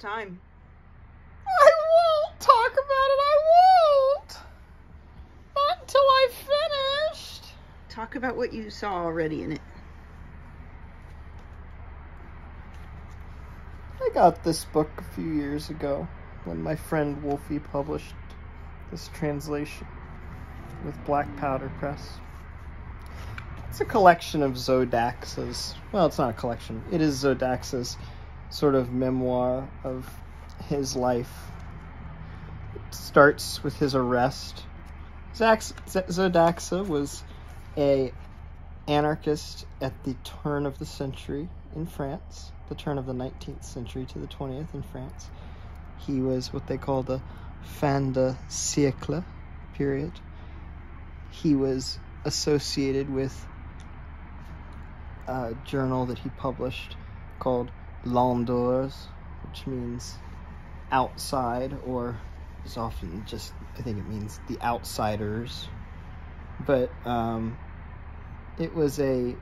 time. I won't talk about it. I won't. Not until I've finished. Talk about what you saw already in it. I got this book a few years ago when my friend Wolfie published this translation with Black Powder Press. It's a collection of Zodax's, well, it's not a collection, it is Zodax's sort of memoir of his life. It starts with his arrest. Zodaxa was a anarchist at the turn of the century in France, the turn of the 19th century to the 20th in France. He was what they call the fin de siècle period. He was associated with a journal that he published called L'Ondeurs, which means outside, or is often just, I think it means the outsiders. But it was a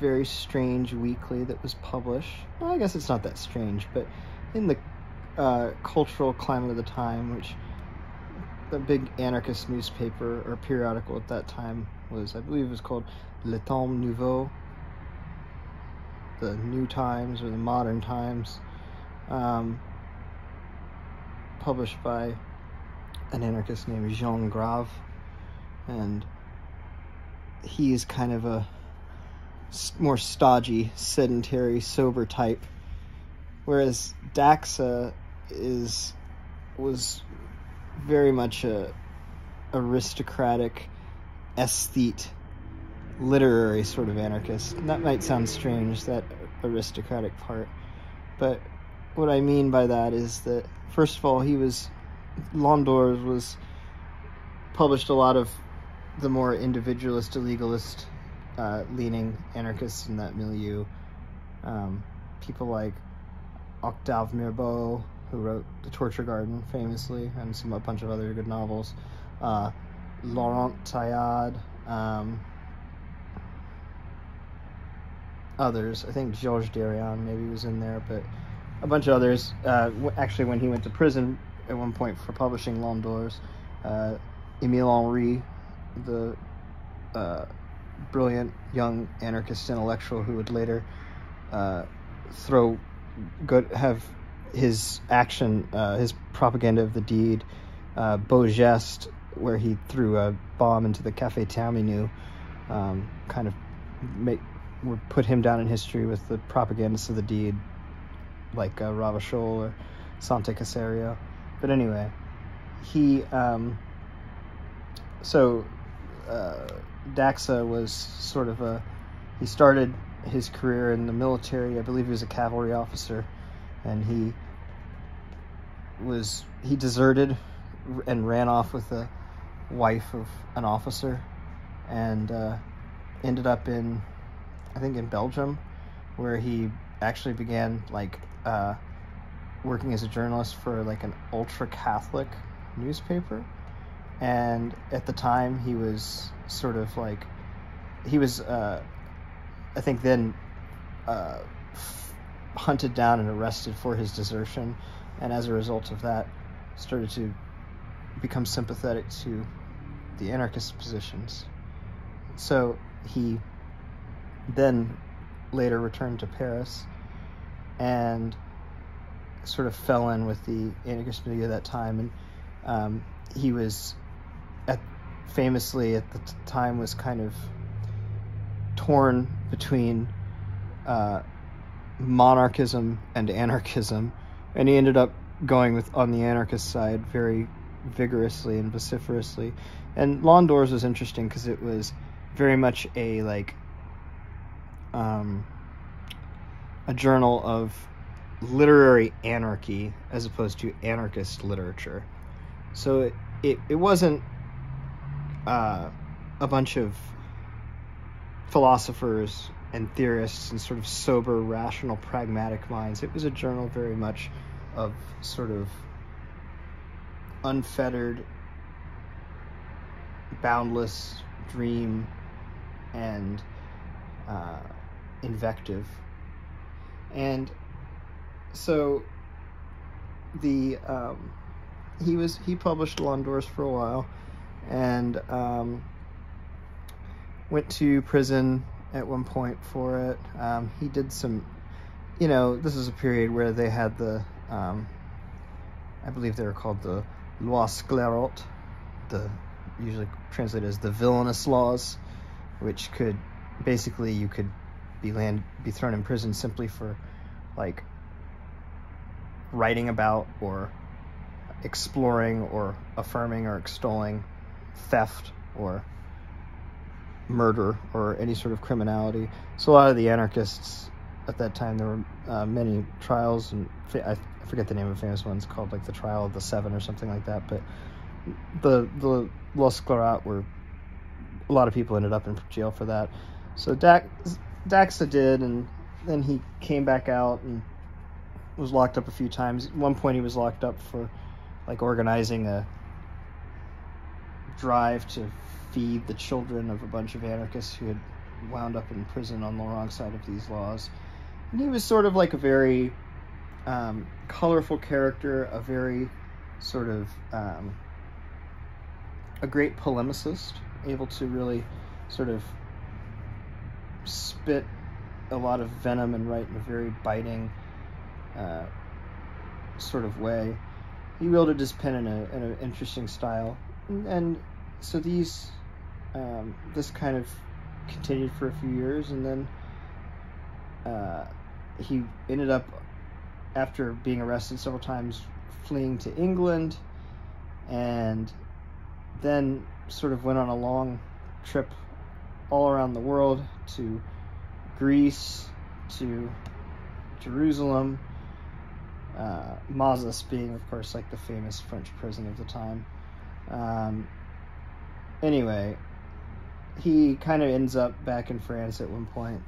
very strange weekly that was published. Well, I guess it's not that strange, but in the cultural climate of the time, which the big anarchist newspaper or periodical at that time was, I believe it was called Le Temps Nouveau, the New Times or the Modern Times, published by an anarchist named Jean Grave, and he is kind of a more stodgy, sedentary, sober type, whereas Daxa was very much a aristocratic, aesthete, literary sort of anarchist. And that might sound strange, that aristocratic part, but what I mean by that is that, first of all, L'Ondeurs was published a lot of the more individualist, illegalist leaning anarchists in that milieu. People like Octave Mirbeau, who wrote The Torture Garden famously, and a bunch of other good novels. Laurent Taillade, others. I think Georges Derian maybe was in there, but a bunch of others. Actually, when he went to prison at one point for publishing L'Ondeurs, Émile Henry, the brilliant young anarchist intellectual who would later have his action, his propaganda of the deed, Beau Geste, where he threw a bomb into the Café Terminus, kind of would put him down in history with the propagandists of the deed, like Ravachol or Sante Caserio. But anyway, Daxa was sort of he started his career in the military. I believe he was a cavalry officer, and he deserted and ran off with the wife of an officer, and ended up in Belgium, where he actually began working as a journalist for an ultra-Catholic newspaper. And at the time, he was sort of I think then hunted down and arrested for his desertion, and as a result of that, started to become sympathetic to the anarchist positions. So he then later returned to Paris and sort of fell in with the anarchist milieu at that time, and he was famously at the time was kind of torn between monarchism and anarchism, and he ended up going on the anarchist side very vigorously and vociferously. And L'Ondeurs was interesting because it was very much a journal of literary anarchy as opposed to anarchist literature. So it wasn't a bunch of philosophers and theorists and sort of sober, rational, pragmatic minds. It was a journal very much of sort of unfettered, boundless dream and invective. And so he published L'Endors for a while, and went to prison at one point for it. He did some, this is a period where they had the, I believe they were called the lois scélérates, usually translated as the villainous laws, which could, basically you could be thrown in prison simply for like writing about or exploring or affirming or extolling theft or murder or any sort of criminality. So a lot of the anarchists at that time, there were many trials, and I forget the name of the famous ones, called like the Trial of the Seven or something like that, but the lois scélérates were, a lot of people ended up in jail for that. So Daxa did, and then he came back out and was locked up a few times. At one point he was locked up for like organizing a drive to feed the children of a bunch of anarchists who had wound up in prison on the wrong side of these laws. And he was sort of like a very colorful character, a very sort of a great polemicist, able to really sort of spit a lot of venom and write in a very biting sort of way. He wielded his pen in an interesting style, and so this kind of continued for a few years, and then he ended up, after being arrested several times, fleeing to England, and then sort of went on a long trip all around the world, to Greece, to Jerusalem, Mazas being, of course, like the famous French prison of the time. Anyway, he kind of ends up back in France at one point,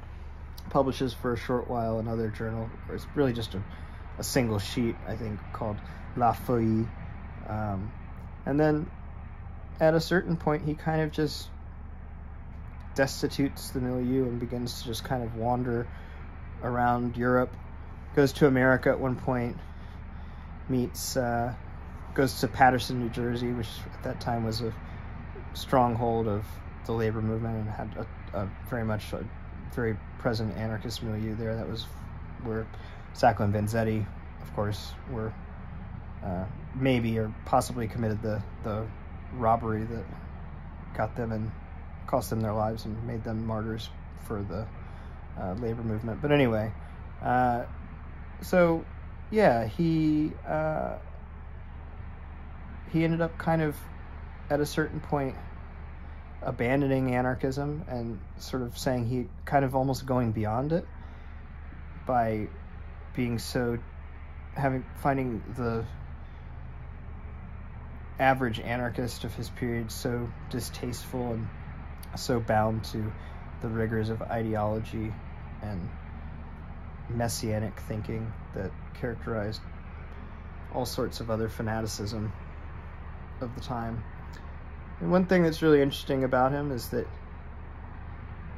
publishes for a short while another journal, or it's really just a single sheet, I think, called La Feuille. And then at a certain point, he kind of just destitutes the milieu and begins to just kind of wander around Europe. Goes to America at one point, goes to Paterson, New Jersey, which at that time was a stronghold of the labor movement and had a very present anarchist milieu there. That was where Sacco and Vanzetti, of course, were maybe or possibly committed the robbery that got them and cost them their lives and made them martyrs for the labor movement. But anyway, so yeah, he ended up kind of at a certain point abandoning anarchism and sort of saying he kind of almost going beyond it by being finding the average anarchist of his period so distasteful and so bound to the rigors of ideology and messianic thinking that characterized all sorts of other fanaticism of the time. And one thing that's really interesting about him is that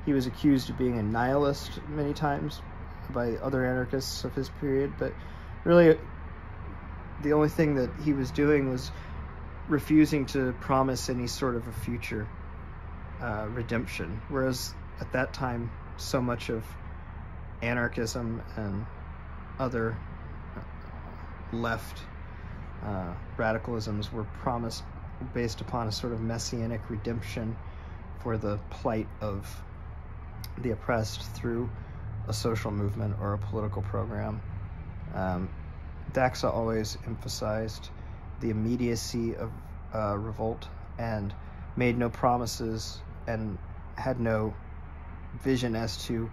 he was accused of being a nihilist many times by other anarchists of his period, but really the only thing that he was doing was refusing to promise any sort of a future redemption, whereas at that time so much of anarchism and other left radicalisms were promised based upon a sort of messianic redemption for the plight of the oppressed through a social movement or a political program. Daxa always emphasized the immediacy of revolt and made no promises and had no vision as to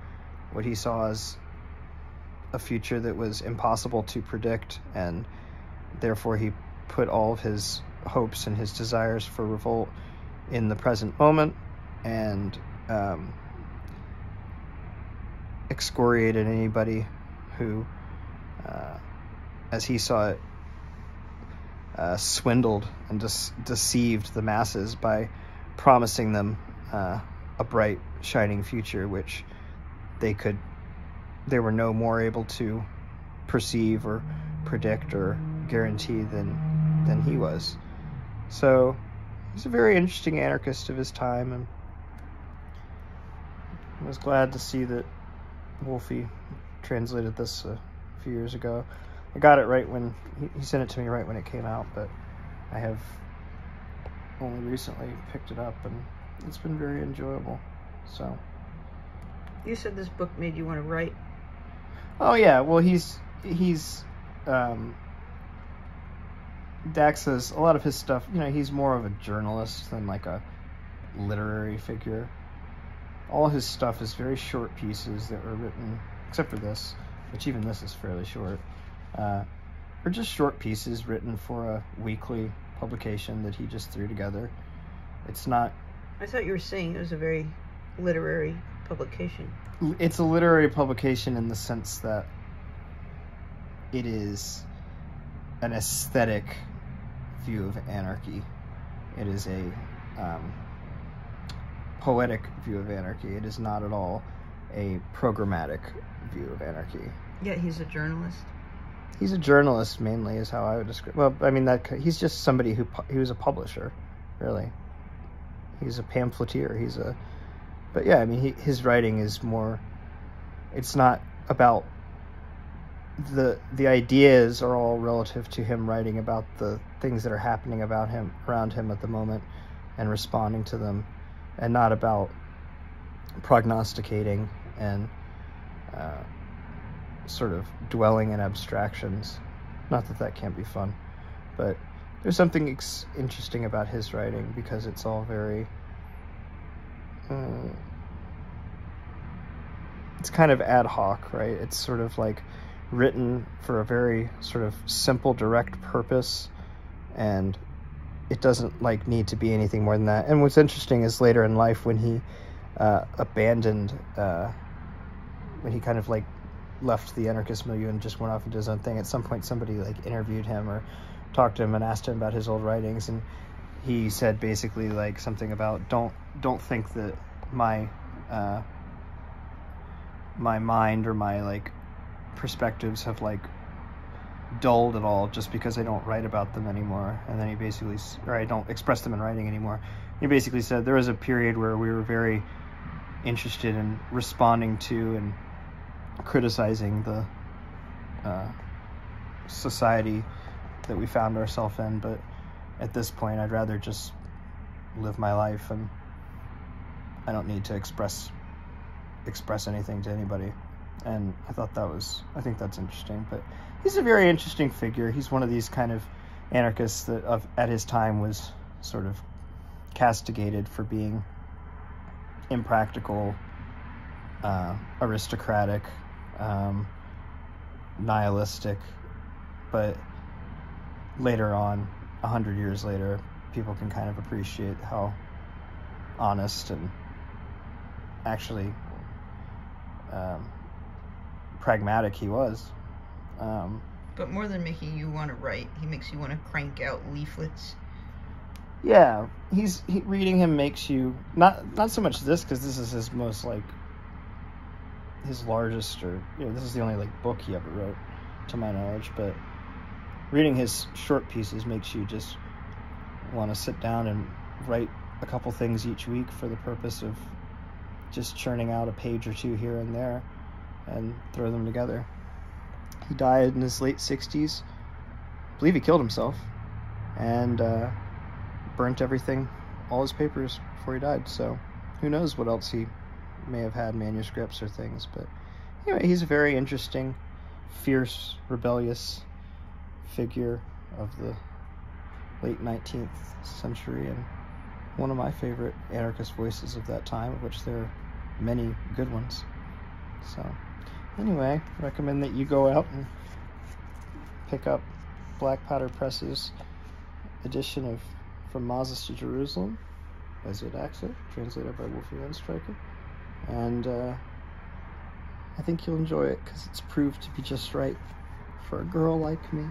what he saw as a future that was impossible to predict, and therefore he put all of his hopes and his desires for revolt in the present moment and excoriated anybody who, as he saw it, swindled and deceived the masses by promising them a bright, shining future, which they were no more able to perceive or predict or guarantee than he was. So he's a very interesting anarchist of his time, and I was glad to see that Wolfie translated this a few years ago. I got it right when he sent it to me right when it came out, but I have only recently picked it up, and it's been very enjoyable. So You said this book made you want to write. oh yeah, well he's Dax says a lot of his stuff, you know, he's more of a journalist than like a literary figure. All his stuff is very short pieces that were written, except for this, which even this is fairly short, are just short pieces written for a weekly publication that he just threw together. It's not... I thought you were saying it was a very literary publication. It's a literary publication in the sense that it is an aesthetic view of anarchy. It is a poetic view of anarchy. It is not at all a programmatic view of anarchy. Yeah, he's a journalist. He's a journalist mainly, is how I would describe. Well, I mean that he's just somebody he was a publisher, really. He's a pamphleteer. But yeah, I mean his writing is more. It's not about the ideas are all relative to him writing about the things that are happening about him around him at the moment and responding to them, and not about prognosticating and sort of dwelling in abstractions. Not that that can't be fun, but there's something interesting about his writing because it's all very it's kind of ad hoc, right? It's sort of like written for a very sort of simple, direct purpose, and it doesn't like need to be anything more than that. And what's interesting is later in life when he abandoned, when he kind of like left the anarchist milieu and just went off into his own thing, at some point somebody like interviewed him or talked to him and asked him about his old writings, and he said basically like something about don't think that my my mind or my like perspectives have like dulled at all just because I don't write about them anymore. And then he basically, or I don't express them in writing anymore. He basically said there was a period where we were very interested in responding to and criticizing the society that we found ourselves in, but at this point I'd rather just live my life, and I don't need to express anything to anybody. And I think that's interesting. But he's a very interesting figure. He's one of these kind of anarchists that at his time was sort of castigated for being impractical, aristocratic, nihilistic. But later on, 100 years later, people can kind of appreciate how honest and actually pragmatic he was. But more than making you want to write, he makes you want to crank out leaflets. Yeah, reading him makes you not so much this, because this is his most like his largest, or this is the only like book he ever wrote to my knowledge, but reading his short pieces makes you just want to sit down and write a couple things each week for the purpose of just churning out a page or two here and there and throw them together. He died in his late 60s. I believe he killed himself and burnt everything, all his papers, before he died. So who knows what else he may have had, manuscripts or things. But anyway, he's a very interesting, fierce, rebellious figure of the late 19th century, and one of my favorite anarchist voices of that time, of which there are many good ones. So anyway, recommend that you go out and pick up Black Powder Press's edition of From Mazas to Jerusalem by Zed Axel, translated by Wolfie Landstreicher. And I think you'll enjoy it because it's proved to be just right for a girl like me.